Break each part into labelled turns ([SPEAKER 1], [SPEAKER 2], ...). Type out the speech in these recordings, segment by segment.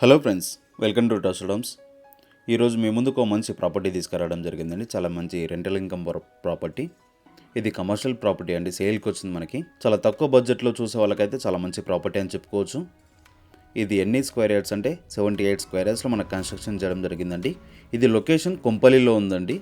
[SPEAKER 1] Hello friends, welcome to trusted homes. ఈరోజు మీ ముందుకు ఒక మంచి ప్రాపర్టీ తీసుకురావడం జరిగిందండి. చాలా మంచి రెంటల్ ఇన్కమ్ ప్రాపర్టీ. ఇది కమర్షియల్ ప్రాపర్టీ అండి, సేల్కి వచ్చింది మనకి. చాలా తక్కువ బడ్జెట్లో చూసే వాళ్ళకైతే చాలా మంచి ప్రాపర్టీ అని చెప్పుకోవచ్చు. ఇది ఎన్ని స్క్వేర్ యార్డ్స్ అంటే 78 స్క్వేర్ యార్డ్స్లో మనకు కన్స్ట్రక్షన్ చేయడం జరిగిందండి. ఇది లొకేషన్ కొంపల్లిలో ఉందండి.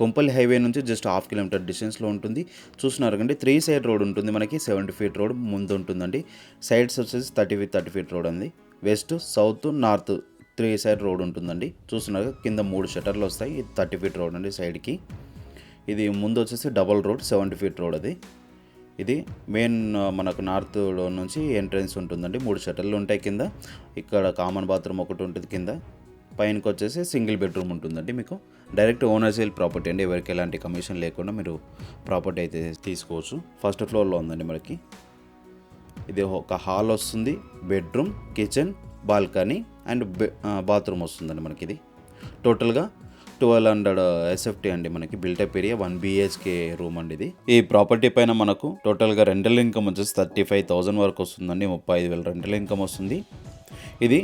[SPEAKER 1] కొంపల్లి హైవే నుంచి జస్ట్ 1/2 కిలోమీటర్ డిస్టెన్స్లో ఉంటుంది. చూస్తున్నారు కండి, 3 సైడ్ రోడ్ ఉంటుంది మనకి. 70 ఫీట్ రోడ్ ముందు ఉంటుందండి. సైడ్స్ వచ్చేసి 30 ఫీట్ రోడ్ అండి. West, south, north 3 side road ఉంటుందండి. చూస్తున్నారు కింద 3 షటర్లు వస్తాయి. ఇది 30 ఫీట్ రోడ్ అండి సైడ్కి. ఇది ముందు వచ్చేసి డబల్ రోడ్ 70 ఫీట్ రోడ్. ఇది మెయిన్ మనకు నార్త్లో నుంచి ఎంట్రన్స్ ఉంటుందండి. 3 షటర్లు ఉంటాయి కింద. ఇక్కడ కామన్ బాత్రూమ్ ఒకటి ఉంటుంది కింద. పైనకి వచ్చేసి సింగిల్ బెడ్రూమ్ ఉంటుందండి. మీకు డైరెక్ట్ ఓనర్ సేల్ ప్రాపర్టీ అండి. ఎవరికి ఎలాంటి కమిషన్ లేకుండా మీరు ప్రాపర్టీ అయితే తీసుకోవచ్చు. ఫస్ట్ ఫ్లోర్లో ఉందండి మనకి. ఇది ఒక హాల్ వస్తుంది, bedroom, kitchen, balcony and bathroom వస్తుందండి మనకి. ఇది టోటల్గా 1200 SFT అండి మనకి. బిల్టప్ ఏరియా 1 BHK రూమ్ అండి ఇది. ఈ ప్రాపర్టీ పైన మనకు టోటల్గా రెంటల్ ఇన్కమ్ వచ్చేసి 35,000 వరకు వస్తుందండి. 35,000 రెంటల్ ఇన్కమ్ వస్తుంది. ఇది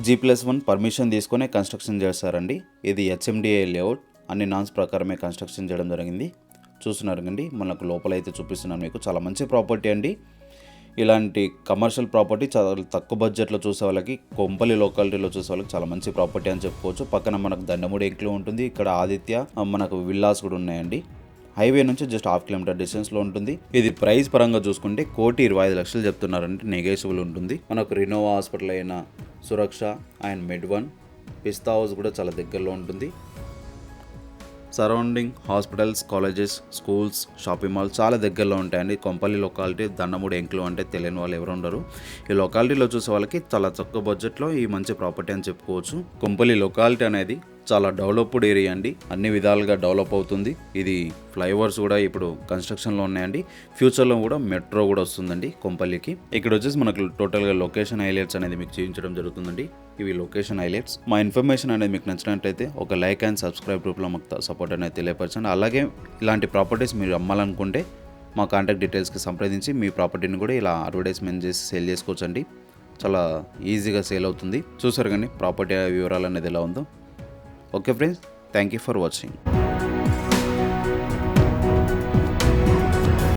[SPEAKER 1] G+1 పర్మిషన్ తీసుకునే కన్స్ట్రక్షన్ చేస్తారండి. ఇది HMDA లేఅవుట్, అన్ని నాన్స్ ప్రకారమే కన్స్ట్రక్షన్ చేయడం జరిగింది. చూస్తున్నారు కండి, మనకు లోపల అయితే చూపిస్తున్నాను మీకు. చాలా మంచి ప్రాపర్టీ అండి. ఇలాంటి కమర్షియల్ ప్రాపర్టీ చాలా తక్కువ బడ్జెట్లో చూసే వాళ్ళకి, కొంపల్లి లొకాలిటీలో చూసే వాళ్ళకి చాలా మంచి ప్రాపర్టీ అని చెప్పుకోవచ్చు. పక్కన మనకు దండమూడి ఎంక్లో ఉంటుంది. ఇక్కడ ఆదిత్య మనకు విల్లాస్ కూడా ఉన్నాయండి. హైవే నుంచి జస్ట్ 1/2 కిలోమీటర్ డిస్టెన్స్లో ఉంటుంది. ఇది ప్రైస్ పరంగా చూసుకుంటే 1,25,00,000 చెప్తున్నారంటే నెగోషియబుల్ ఉంటుంది. మనకు రినోవా హాస్పిటల్ అయిన సురక్ష అండ్ మెడ్1, పిస్తా హౌస్ కూడా చాలా దగ్గరలో ఉంటుంది. Surrounding hospitals, colleges, schools, shopping mall చాలా దగ్గరలో ఉంటాయండి. కొంపల్లి లొకాలిటీ దండమూడి ఎంక్లో అంటే తెలియని వాళ్ళు ఎవరు ఉండరు. ఈ లొకాలిటీలో చూసే వాళ్ళకి చాలా తక్కువ బడ్జెట్లో ఈ మంచి ప్రాపర్టీ అని చెప్పుకోవచ్చు. కొంపల్లి లొకాలిటీ అనేది చాలా డెవలప్డ్ ఏరియా అండి. అన్ని విధాలుగా డెవలప్ అవుతుంది. ఇది ఫ్లైఓవర్స్ కూడా ఇప్పుడు కన్స్ట్రక్షన్లో ఉన్నాయండి. ఫ్యూచర్లో కూడా మెట్రో కూడా వస్తుందండి కొంపల్లికి. ఇక్కడ వచ్చేసి మనకు టోటల్గా లొకేషన్ హైలైట్స్ అనేది మీకు చూపించడం జరుగుతుందండి. ఇవి లొకేషన్ హైలైట్స్. మా ఇన్ఫర్మేషన్ అనేది మీకు నచ్చినట్లయితే ఒక లైక్ అండ్ సబ్స్క్రైబ్ గ్రూప్లో మాకు సపోర్ట్ అనేది తెలియపరచండి. అలాగే ఇలాంటి ప్రాపర్టీస్ మీరు అమ్మాలనుకుంటే మా కాంటాక్ట్ డీటెయిల్స్కి సంప్రదించి మీ ప్రాపర్టీని కూడా ఇలా అడ్వర్టైజ్మెంట్ చేసి సేల్ చేసుకోవచ్చండి. చాలా ఈజీగా సేల్ అవుతుంది. చూసారు కానీ ప్రాపర్టీ వివరాలు అనేది ఎలా ఉందో. Okay friends, thank you for watching.